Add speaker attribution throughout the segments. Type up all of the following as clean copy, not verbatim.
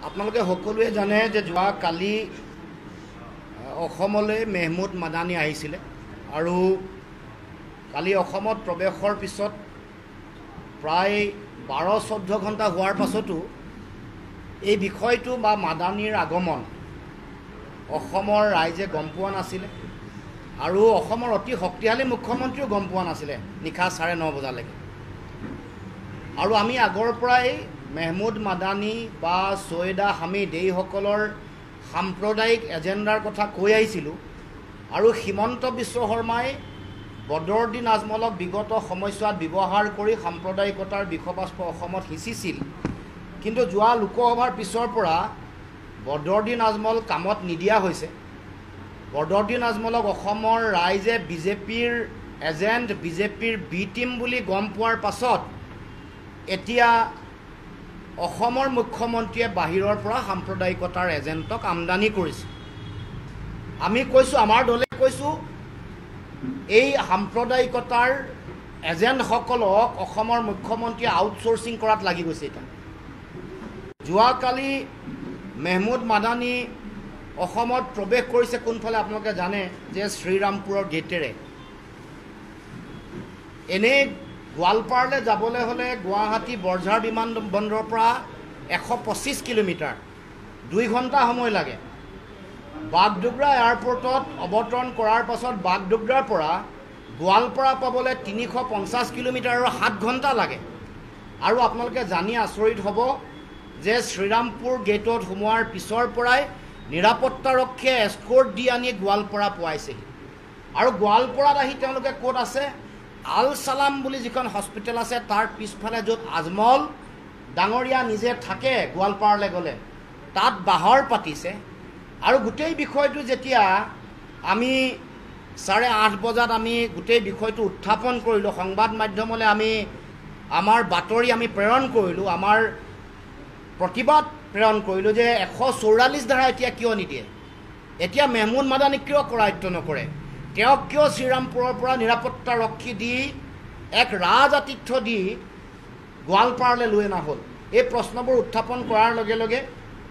Speaker 1: আপোনালোকে সকলোৱে জানে যে যোৱা কালি অসমলৈ মেহমুদ মাদানী আহিছিলে আৰু কালি অসমত প্ৰৱেশৰ পিছত প্ৰায় 12-14 ঘণ্টা হোৱাৰ পাছতো এই বিষয়টো বা মাদানীৰ আগমন অসমৰ ৰাইজে গম পোৱা নাছিলে আৰু অসমৰ অতি শক্তিশালী মুখ্যমন্ত্ৰীও গম পোৱা নাছিলে নিশা 9:30 বজালৈকে। আৰু আমি আগৰ পৰাই মেহমুদ মাদানী বা ছৈয়দা হামিদ এইসকলৰ সাম্প্ৰদায়িক এজেণ্ডাৰ কথা কৈ আহিছিলোঁ আৰু হিমন্ত বিশ্ব শৰ্মাই বদৰুদ্দিন আজমলক বিগত সময়ছোৱাত ব্যৱহাৰ কৰি সাম্প্ৰদায়িকতাৰ বিষবাষ্প অসমত সিঁচিছিল। কিন্তু যোৱা লোকসভাৰ পিছৰ পৰা বদৰুদ্দিন আজমল কামত নিদিয়া হৈছে। বদৰুদ্দিন আজমলক অসমৰ ৰাইজে বিজেপিৰ এজেণ্ট, বিজেপিৰ বি টিম বুলি গম পোৱাৰ পাছত এতিয়া অসমৰ মুখ্যমন্ত্ৰীয়ে বাহিৰৰ পৰা সাম্প্ৰদায়িকতাৰ এজেণ্টক আমদানি কৰিছে। আমি কৈছোঁ, আমাৰ দলে কৈছোঁ, এই সাম্প্ৰদায়িকতাৰ এজেণ্টসকলক অসমৰ মুখ্যমন্ত্ৰীয়ে আউটচোৰ্চিং কৰাত লাগি গৈছে। এতিয়া যোৱাকালি মেহমুদ মাদানী অসমত প্ৰৱেশ কৰিছে কোনফালে আপোনালোকে জানে যে শ্ৰীৰামপুৰৰ গেটেৰে। এনেই গোৱালপাৰালৈ যাবলৈ হ'লে গুৱাহাটী বৰঝাৰ বিমানবন্দৰৰ পৰা 125 কিলোমিটাৰ, 2 ঘণ্টা সময় লাগে। বাগডোগৰা এয়াৰপৰ্টত অৱতৰণ কৰাৰ পাছত বাগডোগৰাৰ পৰা গোৱালপাৰা পাবলৈ 350 কিলোমিটাৰ আৰু 7 ঘণ্টা লাগে। আৰু আপোনালোকে জানি আচৰিত হ'ব যে শ্ৰীৰামপুৰ গেটত সোমোৱাৰ পিছৰ পৰাই নিৰাপত্তাৰক্ষীয়ে এস্কৰ্ট দি আনি গোৱালপাৰা পোৱাইছেহি। আৰু গোৱালপাৰাত আহি তেওঁলোকে ক'ত আছে? আল চালাম বুলি যিখন হস্পিটেল আছে তাৰ পিছফালে য'ত আজমল ডাঙৰীয়া নিজে থাকে গোৱালপাৰালৈ গ'লে তাত বাহৰ পাতিছে। আৰু গোটেই বিষয়টো যেতিয়া আমি 8:30 বজাত আমি গোটেই বিষয়টো উত্থাপন কৰিলোঁ, সংবাদ মাধ্যমলৈ আমি আমাৰ বাতৰি আমি প্ৰেৰণ কৰিলোঁ, আমাৰ প্ৰতিবাদ প্ৰেৰণ কৰিলোঁ যে 144 ধাৰা এতিয়া কিয় নিদিয়ে, এতিয়া মেহমুদ মাদানীক কিয় কৰায়ত্ব নকৰে, তেওঁক কিয় শ্ৰীৰামপুৰৰ পৰা নিৰাপত্তাৰক্ষী দি এক ৰাজ আতিথ্য দি গোৱালপাৰালৈ লৈ অনা হ'ল। এই প্ৰশ্নবোৰ উত্থাপন কৰাৰ লগে লগে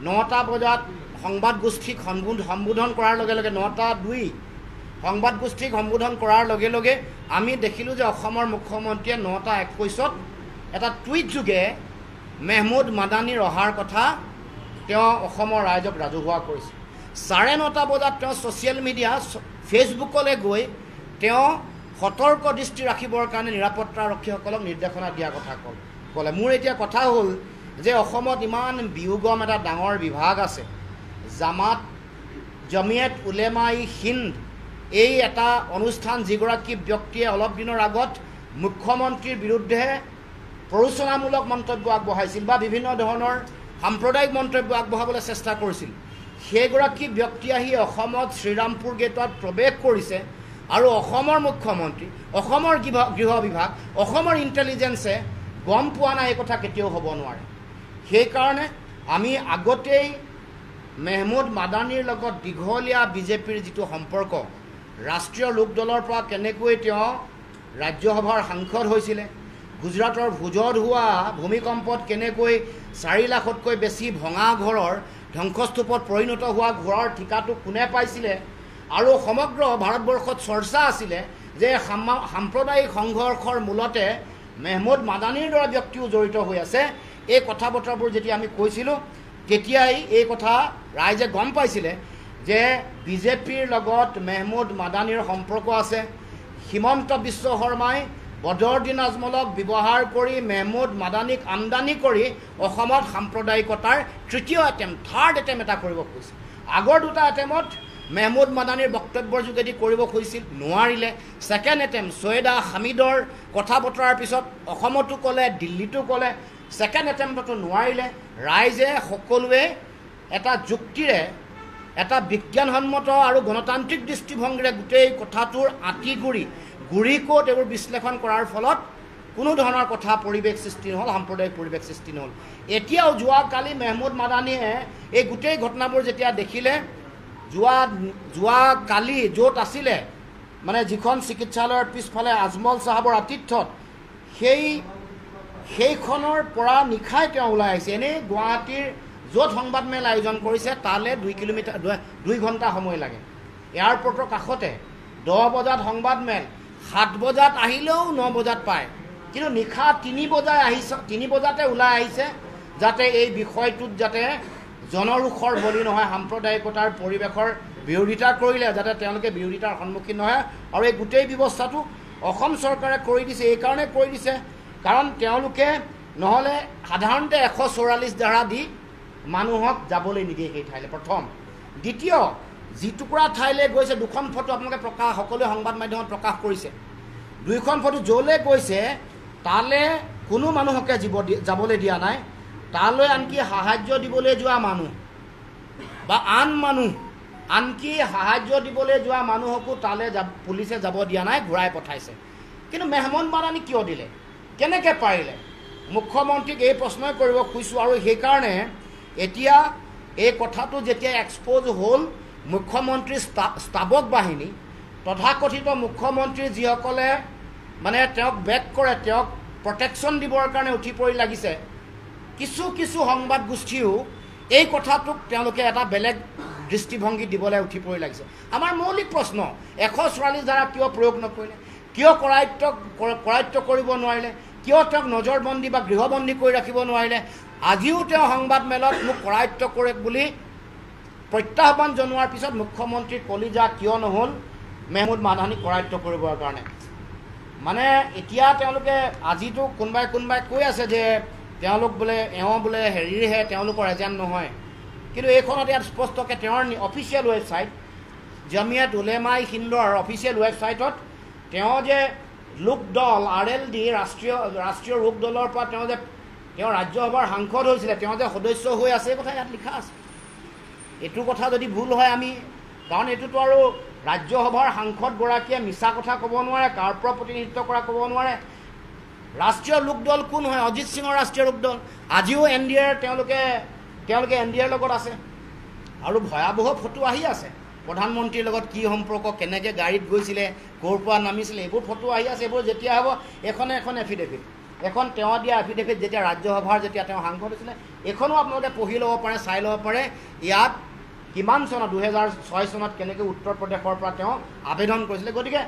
Speaker 1: 9টা বজাত সংবাদগোষ্ঠীক সম্বোধন কৰাৰ লগে লগে 9:02 সংবাদগোষ্ঠীক সম্বোধন কৰাৰ লগে লগে আমি দেখিলোঁ যে অসমৰ মুখ্যমন্ত্ৰীয়ে 9:21 এটা টুইট যোগে মেহমুদ মাদানীৰ অহাৰ কথা তেওঁ অসমৰ ৰাইজক ৰাজহুৱা কৰিছে। 9:30 বজাত তেওঁ ছ'চিয়েল মিডিয়া ফেচবুকলৈ গৈ তেওঁ সতৰ্ক দৃষ্টি ৰাখিবৰ কাৰণে নিৰাপত্তাৰক্ষীসকলক নিৰ্দেশনা দিয়াৰ কথা ক'লে। মোৰ এতিয়া কথা হ'ল যে অসমত ইমান বিয়োগম এটা ডাঙৰ বিভাগ আছে, জামাত জমিয়ত উলেমাই হিন্দ, এই এটা অনুষ্ঠান যিগৰাকী ব্যক্তিয়ে অলপ দিনৰ আগত মুখ্যমন্ত্ৰীৰ বিৰুদ্ধে প্ৰৰোচনামূলক মন্তব্য আগবঢ়াইছিল বা বিভিন্ন ধৰণৰ সাম্প্ৰদায়িক মন্তব্য আগবঢ়াবলৈ চেষ্টা কৰিছিল, সেইগৰাকী ব্যক্তি আহি অসমত শ্ৰীৰামপুৰ গেটত প্ৰৱেশ কৰিছে আৰু অসমৰ মুখ্যমন্ত্ৰী, অসমৰ গৃহ বিভাগ, অসমৰ ইণ্টেলিজেন্সে গম পোৱা নাই, এই কথা কেতিয়াও হ'ব নোৱাৰে। সেইকাৰণে আমি আগতেই মেহমুদ মাদানীৰ লগত দীঘলীয়া বিজেপিৰ যিটো সম্পৰ্ক, ৰাষ্ট্ৰীয় লোকদলৰ পৰা কেনেকৈ তেওঁ ৰাজ্যসভাৰ সাংসদ হৈছিলে, গুজৰাটৰ ভুজত হোৱা ভূমিকম্পত কেনেকৈ 4 লাখতকৈ বেছি ভঙা ঘৰৰ ধ্বংসস্তূপত পৰিণত হোৱা ঘৰৰ ঠিকাটো কোনে পাইছিলে, আৰু সমগ্ৰ ভাৰতবৰ্ষত চৰ্চা আছিলে যে সাম্প্ৰদায়িক সংঘৰ্ষৰ মূলতে মেহমুদ মাদানীৰ দৰে ব্যক্তিও জড়িত হৈ আছে। এই কথা বতৰাবোৰ যেতিয়া আমি কৈছিলোঁ তেতিয়াই এই কথা ৰাইজে গম পাইছিলে যে বিজেপিৰ লগত মেহমুদ মাদানীৰ সম্পৰ্ক আছে। হিমন্ত বিশ্ব শৰ্মাই বদৰুদ্দিন আজমলক ব্যৱহাৰ কৰি মেহমুদ মাদানীক আমদানি কৰি অসমত সাম্প্ৰদায়িকতাৰ থাৰ্ড এটেম্প এটা কৰিব খুজিছে। আগৰ 2টা এটেম্পত মেহমুদ মাদানীৰ বক্তব্যৰ যোগেদি কৰিব খুজিছিল, নোৱাৰিলে। ছেকেণ্ড এটেম্প ছৈয়দা হামিদৰ কথা বতৰাৰ পিছত অসমতো ক'লে, দিল্লীতো ক'লে, ছেকেণ্ড এটেম্পতো নোৱাৰিলে। ৰাইজে সকলোৱে এটা যুক্তিৰে, এটা বিজ্ঞানসন্মত আৰু গণতান্ত্ৰিক দৃষ্টিভংগীৰে গোটেই কথাটোৰ গুৰি ক'ত এইবোৰ বিশ্লেষণ কৰাৰ ফলত কোনো ধৰণৰ কথা পৰিৱেশ সৃষ্টি নহ'ল, সাম্প্ৰদায়িক পৰিৱেশ সৃষ্টি নহ'ল। এতিয়াও যোৱাকালি মেহমুদ মাদানীয়ে এই গোটেই ঘটনাবোৰ যেতিয়া দেখিলে, যোৱাকালি য'ত আছিলে মানে যিখন চিকিৎসালয়ৰ পিছফালে আজমল চাহাবৰ আতিথ্যত, সেইখনৰ পৰা নিশাই তেওঁ ওলাই আহিছে। এনেই গুৱাহাটীৰ য'ত সংবাদমেল আয়োজন কৰিছে তালৈ 2 ঘণ্টা সময় লাগে। এয়াৰপৰ্টৰ কাষতে 10 বজাত সংবাদমেল, 7 বজাত আহিলেও 9 বজাত পায়, কিন্তু নিশা 3 বজাতে ওলাই আহিছে যাতে এই বিষয়টোত যাতে জনৰোষৰ বলি নহয়, সাম্প্ৰদায়িকতাৰ পৰিৱেশৰ বিৰোধিতা কৰিলে যাতে তেওঁলোকে বিৰোধিতাৰ সন্মুখীন নহয়। আৰু এই গোটেই ব্যৱস্থাটো অসম চৰকাৰে কৰি দিছে, এইকাৰণে কৰি দিছে কাৰণ তেওঁলোকে নহ'লে সাধাৰণতে 144 ধাৰা দি মানুহক যাবলৈ নিদিয়ে সেই ঠাইলৈ, প্ৰথম। দ্বিতীয়, যিটুকুৰা ঠাইলৈ গৈছে, 2খন ফটো আপোনালোকে সকলোৱে সংবাদ মাধ্যমত প্ৰকাশ কৰিছে, 2খন ফটো য'লৈ গৈছে তালৈ কোনো মানুহকে যাবলৈ দিয়া নাই। তালৈ আনকি সাহায্য দিবলৈ যোৱা মানুহ বা আন মানুহ, আনকি সাহায্য দিবলৈ যোৱা মানুহকো তালৈ পুলিচে যাব দিয়া নাই, ঘূৰাই পঠাইছে। কিন্তু মেহমুদ মাদানী কিয় দিলে, কেনেকৈ পাৰিলে? মুখ্যমন্ত্ৰীক এই প্ৰশ্নই কৰিব খুজিছোঁ। আৰু সেইকাৰণে এতিয়া এই কথাটো যেতিয়া এক্সপ'জ হ'ল, মুখ্যমন্ত্ৰীৰ ষ্টাফক বাহিনী, তথাকথিত মুখ্যমন্ত্ৰী যিসকলে মানে তেওঁক বেক কৰে, তেওঁক প্ৰটেকশ্যন দিবৰ কাৰণে উঠি পৰি লাগিছে, কিছু সংবাদ গোষ্ঠীও এই কথাটোক তেওঁলোকে এটা বেলেগ দৃষ্টিভংগী দিবলৈ উঠি পৰি লাগিছে। আমাৰ মৌলিক প্ৰশ্ন, 144 ধাৰা কিয় প্ৰয়োগ নকৰিলে, কিয় কৰায়ত্ব কৰিব নোৱাৰিলে, কিয় তেওঁক নজৰবন্দী বা গৃহবন্দী কৰি ৰাখিব নোৱাৰিলে? আজিও তেওঁ সংবাদমেলত মোক কৰায়ত্ব কৰে বুলি প্ৰত্যাহ্বান জনোৱাৰ পিছত মুখ্যমন্ত্ৰীৰ কলিজা কিয় নহ'ল মেহমুদ মাদানীক কৰায়ত্ব কৰিবৰ কাৰণে? মানে এতিয়া তেওঁলোকে আজিতো কোনোবাই কৈ আছে যে তেওঁলোক বোলে বোলে হেৰিৰহে, তেওঁলোকৰ এজেণ্ট নহয়। কিন্তু এইখনত ইয়াত স্পষ্টকৈ তেওঁৰ অফিচিয়েল ৱেবছাইট, জামিয়াত উলেমাই হিন্দৰ অফিচিয়েল ৱেবছাইটত তেওঁ যে লোকদল RLD ৰাষ্ট্ৰীয় লোক দলৰ পৰা তেওঁ ৰাজ্যসভাৰ সাংসদ হৈছিলে, তেওঁ যে সদস্য হৈ আছে, এই কথা ইয়াত লিখা আছে। এইটো কথা যদি ভুল হয় কাৰণ এইটোতো আৰু ৰাজ্যসভাৰ সাংসদগৰাকীয়ে মিছা কথা ক'ব নোৱাৰে, কাৰ পৰা প্ৰতিনিধিত্ব কৰা ক'ব নোৱাৰে। ৰাষ্ট্ৰীয় লোকদল কোন হয়? অজিত সিঙৰ ৰাষ্ট্ৰীয় লোকদল। আজিও NDAৰ তেওঁলোকে NDAৰ লগত আছে। আৰু ভয়াৱহ ফটো আহি আছে, প্ৰধানমন্ত্ৰীৰ লগত কি সম্পৰ্ক, কেনেকৈ গাড়ীত গৈছিলে, ক'ৰ পৰা নামিছিলে, এইবোৰ ফটো আহি আছে। এইবোৰ যেতিয়া হ'ব এখন এফিডেভিট, এখন তেওঁ দিয়া এফিডেভিট, যেতিয়া ৰাজ্যসভাৰ তেওঁ সাংসদ হৈছিলে, এইখনো আপোনালোকে পঢ়ি ল'ব পাৰে, চাই ল'ব পাৰে। ইয়াত কিমান চনত, 2006 চনত কেনেকৈ উত্তৰ প্ৰদেশৰ পৰা তেওঁ আবেদন কৰিছিলে। গতিকে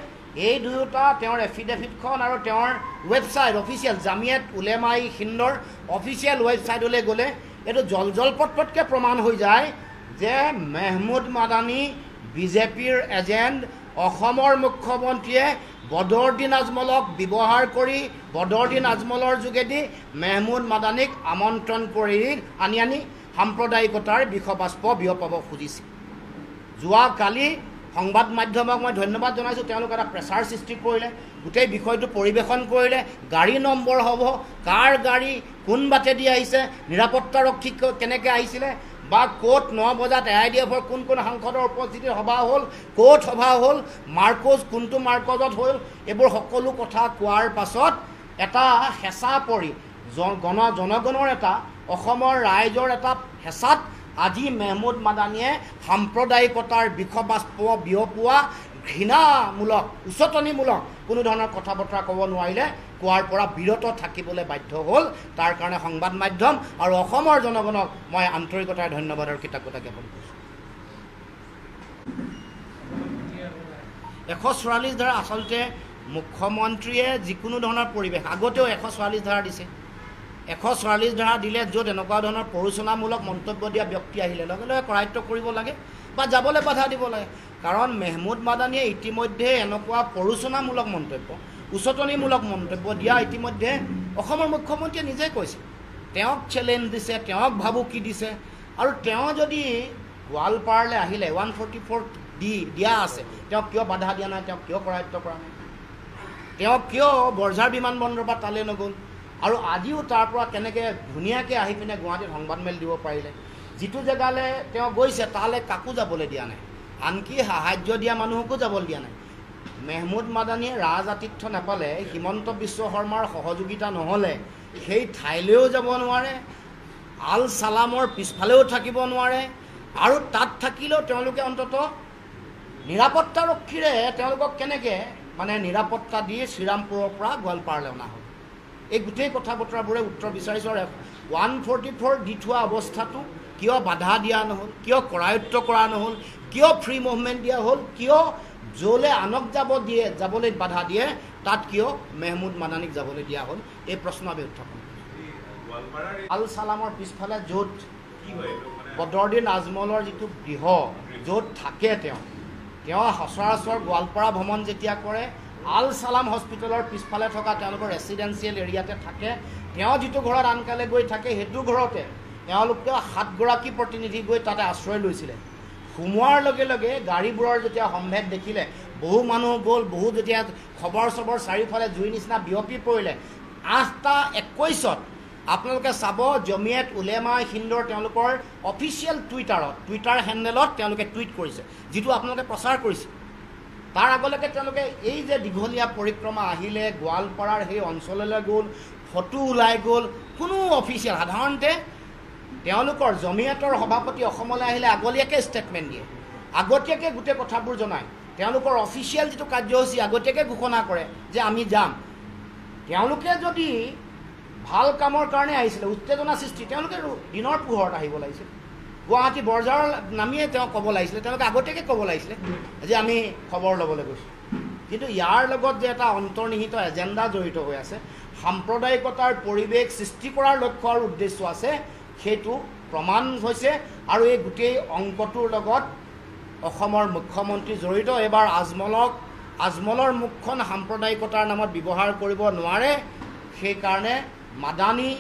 Speaker 1: এই দুয়োটা তেওঁৰ এফিডেভিটখন আৰু তেওঁৰ ৱেবছাইট অফিচিয়েল জামিয়াত উলেমাই হিন্দৰ অফিচিয়েল ৱেবছাইটলৈ গ'লে এইটো জলপটপটকৈ প্ৰমাণ হৈ যায় যে মেহমুদ মাদানী বিজেপিৰ এজেণ্ট। অসমৰ মুখ্যমন্ত্ৰীয়ে বদৰুদ্দিন আজমলক ব্যৱহাৰ কৰি বদৰুদ্দিন আজমলৰ যোগেদি মেহমুদ মাদানীক আমন্ত্ৰণ কৰি আনি সাম্প্ৰদায়িকতাৰ বিষবাষ্প বিয়পাব খুজিছিল। যোৱাকালি সংবাদ মাধ্যমক মই ধন্যবাদ জনাইছোঁ, তেওঁলোকে এটা প্ৰেছাৰ সৃষ্টি কৰিলে, গোটেই বিষয়টো পৰিৱেশন কৰিলে। গাড়ী নম্বৰ হ'ব, কাৰ গাড়ী, কোন বাটেদি আহিছে, নিৰাপত্তাৰক্ষী কেনেকৈ আহিছিলে, বা ক'ত 9 বজাত AIDFৰ কোন সাংসদৰ উপস্থিতিত সভা হ'ল, ক'ত সভা হ'ল, কোনটো মাৰ্কজত হ'ল, এইবোৰ সকলো কথা কোৱাৰ পাছত এটা হেঁচা পৰি জনগণৰ এটা, অসমৰ ৰাইজৰ এটা হেঁচাত আজি মেহমুদ মাদানীয়ে সাম্প্ৰদায়িকতাৰ বিষবাষ্প বিয়পোৱা ঘৃণামূলক, উচতনিমূলক কোনো ধৰণৰ কথা বতৰা ক'ব নোৱাৰিলে, কোৱাৰ পৰা বিৰত থাকিবলৈ বাধ্য হ'ল। তাৰ কাৰণে সংবাদ মাধ্যম আৰু অসমৰ জনগণক মই আন্তৰিকতাৰে ধন্যবাদ আৰু কৃতজ্ঞতা জ্ঞাপন কৰিছোঁ। 144 ধাৰা আচলতে মুখ্যমন্ত্ৰীয়ে যিকোনো ধৰণৰ পৰিৱেশ, আগতেও 144 ধাৰা দিছে। 144 ধাৰা দিলে য'ত এনেকুৱা ধৰণৰ প্ৰৰোচনামূলক মন্তব্য দিয়া ব্যক্তি আহিলে লগে লগে কৰায়ত্ব কৰিব লাগে বা যাবলৈ বাধা দিব লাগে। কাৰণ মেহমুদ মাদানীয়ে ইতিমধ্যে এনেকুৱা প্ৰৰোচনামূলক মন্তব্য, উচতনিমূলক মন্তব্য দিয়া ইতিমধ্যে অসমৰ মুখ্যমন্ত্ৰীয়ে নিজে কৈছে। তেওঁক চেলেঞ্জ দিছে, তেওঁক ভাবুকি দিছে। আৰু তেওঁ যদি গোৱালপাৰালৈ আহিলে 144 দিয়া আছে, তেওঁক কিয় বাধা দিয়া নাই, তেওঁক কিয় কৰায়ত্ব কৰা নাই, তেওঁক কিয় বৰঝাৰ বিমানবন্দৰৰ পৰা তালৈ নগ'ল, আৰু আজিও তাৰ পৰা কেনেকৈ ধুনীয়াকৈ আহি পিনে গুৱাহাটীত সংবাদমেল দিব পাৰিলে। যিটো জেগালৈ তেওঁ গৈছে তালৈ কাকো যাবলৈ দিয়া নাই, আনকি সাহায্য দিয়া মানুহকো যাবলৈ দিয়া নাই। মেহমুদ মাদানীয়ে ৰাজআতিথ্য নাপালে, হিমন্ত বিশ্ব শৰ্মাৰ সহযোগিতা নহ'লে সেই ঠাইলৈও যাব নোৱাৰে, আল ছালামৰ পিছফালেও থাকিব নোৱাৰে, আৰু তাত থাকিলেও তেওঁলোকে অন্ততঃ নিৰাপত্তাৰক্ষীৰে তেওঁলোকক কেনেকৈ নিৰাপত্তা দি শ্ৰীৰামপুৰৰ পৰা গোৱালপাৰালৈ অনা হ'ল। এই গোটেই কথা বতৰাবোৰে উত্তৰ বিচাৰিছোঁ। আৰু 144 দি থোৱা অৱস্থাটো কিয় বাধা দিয়া নহ'ল, কিয় কৰায়ত্ব কৰা নহ'ল, কিয় ফ্ৰী মুভমেণ্ট দিয়া হ'ল, কিয় য'লৈ আনক যাবলৈ বাধা দিয়ে তাত কিয় মেহমুদ মাদানীক যাবলৈ দিয়া হ'ল, এই প্ৰশ্ন আমি উত্থাপন কৰিছোঁ। আল চালামৰ পিছফালে য'ত বদৰুদ্দিন আজমলৰ যিটো গৃহ য'ত থাকে তেওঁ সচৰাচৰ গোৱালপাৰা ভ্ৰমণ যেতিয়া কৰে আল চালাম হস্পিটেলৰ পিছফালে থকা তেওঁলোকৰ ৰেচিডেঞ্চিয়েল এৰিয়াতে থাকে। তেওঁ যিটো ঘৰত আনকালে গৈ থাকে সেইটো ঘৰতে তেওঁলোকে 7 গৰাকী প্ৰতিনিধি গৈ তাতে আশ্ৰয় লৈছিলে। সোমোৱাৰ লগে লগে গাড়ীবোৰৰ যেতিয়া সম্ভেদ দেখিলে বহু মানুহ গ'ল, বহু যেতিয়া খবৰ চাৰিওফালে জুইৰ নিচিনা বিয়পি পৰিলে 8:21 আপোনালোকে চাব জমিয়ত উলেমা হিন্দৰ তেওঁলোকৰ অফিচিয়েল টুইটাৰ হেণ্ডেলত তেওঁলোকে টুইট কৰিছে, যিটো আপোনালোকে প্ৰচাৰ কৰিছে। তাৰ আগলৈকে তেওঁলোকে এই যে দীঘলীয়া পৰিক্ৰমা আহিলে গোৱালপাৰাৰ সেই অঞ্চললৈ গ'ল, ফটো ওলাই গ'ল, কোনো অফিচিয়েল সাধাৰণতে তেওঁলোকৰ জমিয়তৰ সভাপতি অসমলৈ আহিলে আগতীয়াকৈ ষ্টেটমেণ্ট দিয়ে, আগতীয়াকৈ গোটেই কথাবোৰ জনায়। তেওঁলোকৰ অফিচিয়েল যিটো কাৰ্যসূচী আগতীয়াকৈ ঘোষণা কৰে যে আমি যাম। তেওঁলোকে যদি ভাল কামৰ কাৰণে আহিছিলে, উত্তেজনা সৃষ্টি, তেওঁলোকে দিনৰ পোহৰত আহিব লাগিছিল। গুৱাহাটী বৰজাৰ নামিয়ে তেওঁ ক'ব লাগিছিলে, তেওঁলোকে আগতীয়াকৈ ক'ব লাগিছিলে যে আমি খবৰ ল'বলৈ গৈছোঁ। কিন্তু ইয়াৰ লগত যে এটা অন্তৰ্নিহিত এজেণ্ডা জড়িত হৈ আছে, সাম্প্ৰদায়িকতাৰ পৰিৱেশ সৃষ্টি কৰাৰ লক্ষ্য আৰু উদ্দেশ্য আছে, সেইটো প্ৰমাণ হৈছে। আৰু এই গোটেই অংকটোৰ লগত অসমৰ মুখ্যমন্ত্ৰী জড়িত। এইবাৰ আজমলৰ মুখখন সাম্প্ৰদায়িকতাৰ নামত ব্যৱহাৰ কৰিব নোৱাৰে, সেইকাৰণে মাদানী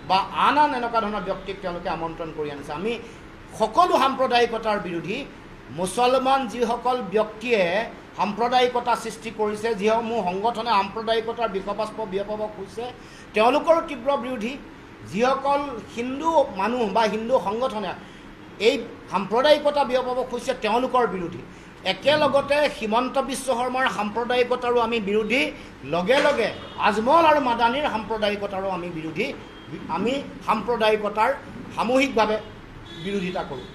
Speaker 1: বা আন এনেকুৱা ধৰণৰ ব্যক্তিক তেওঁলোকে আমন্ত্ৰণ কৰি আনিছে। আমি সকলো সাম্প্ৰদায়িকতাৰ বিৰোধী। মুছলমান যিসকল ব্যক্তিয়ে সাম্প্ৰদায়িকতা সৃষ্টি কৰিছে, যিসমূহ সংগঠনে সাম্প্ৰদায়িকতাৰ বিষবাষ্প বিয়পাব খুজিছে, তেওঁলোকৰো তীব্ৰ বিৰোধী। যিসকল হিন্দু মানুহ বা হিন্দু সংগঠনে এই সাম্প্ৰদায়িকতা বিয়পাব খুজিছে তেওঁলোকৰ বিৰোধী। একেলগতে হিমন্ত বিশ্ব শৰ্মাৰ সাম্প্ৰদায়িকতাৰো আমি বিৰোধী, লগে লগে আজমল আৰু মাদানীৰ সাম্প্ৰদায়িকতাৰো আমি বিৰোধী। আমি সাম্প্ৰদায়িকতাৰ সামূহিকভাৱে বিৰোধিতা কৰোঁ।